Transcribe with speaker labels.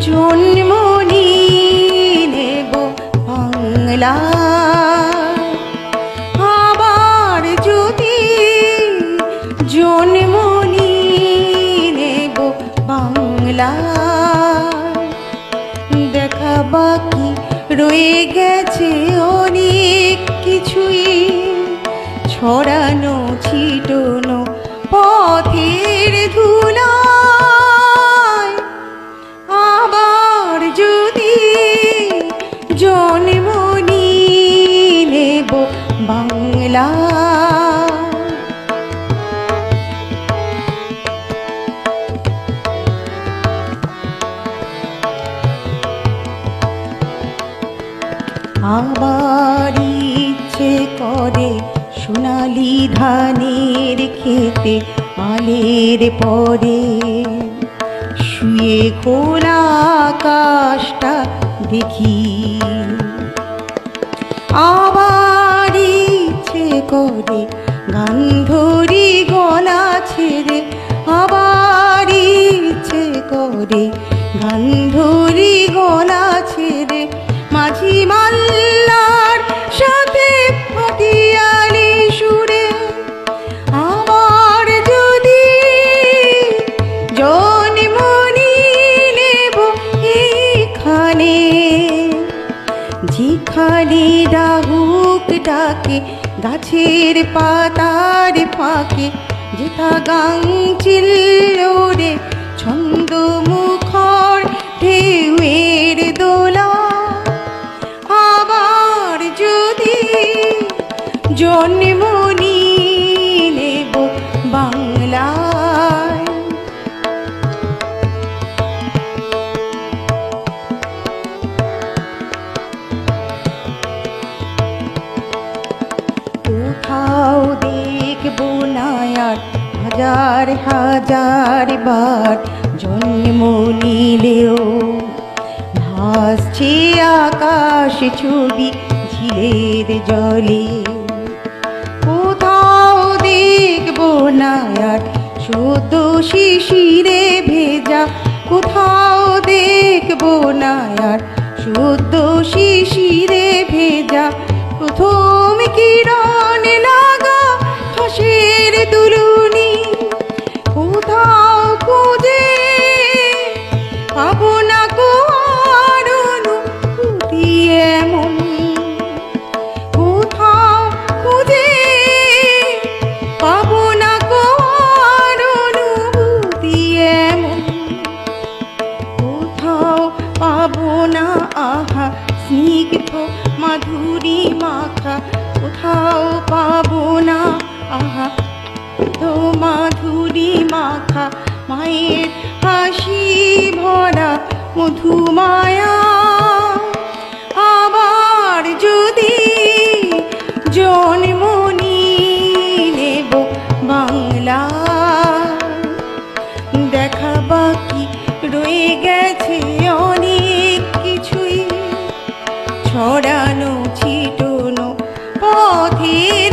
Speaker 1: জন্ম নেব বাংলায়, আবার যদি জন্ম নেব বাংলায়, দেখা বাকি রয়ে গেছে অনেক কিছুই, ছড়ানো ছিটানো পথের ধুলায়, আবার যদি জন্ম নেব বাংলায়। আবার ইচ্ছে করে সোনালি ধানের খেতে আলের পরে শুয়ে খোলা আকাশটা দেখি, আবার ইচ্ছে করে গান ধরি গলা ছেড়ে, আবার ইচ্ছে করে গান ধরি গলা ছেড়ে মাঝি মাল্লার সাথে পাটিয়ালি সুরে, আবার যদি জন্ম নেব এখানে, যেখানে ডাহুক ডাকে গাছের পাতার ফাঁকে, যেথা গাং চিল্লোরে ছন্দ মুখর ঢেউয়ের দোলা, আবার যদি জন্ম নেব বাংলায়। কোথাও দেখব না আর হাজার হাজার বার জন্ম নিলেও, ভাসছে আকাশ ছবি ঝিলের জলে, কোথাও দেখব না আর সদ্য শিশিরে ভেজা, কোথাও দেখব না আর সদ্য শিশিরে ভেজা প্রথম কিরণ লাগা হাসির দুলুনি, কোথাও খুঁজে পাবো না কো আর অনুভূতি এমন, কোথাও খুঁজে পাবো না কো আর অনুভূতি এমন, কোথাও পাবো না আহা স্নিগ্ধ মাধুরী মাখা, কোথাও পাবো না আহা তো মাধুরী মাখা মায়ের হাসি ভরা মধুমায়া, আবার যদি জন্ম নেব বাংলায়, দেখা বাকি রয়ে গেছে অনেক কিছুই, ছড়ানো ছিটানো পথের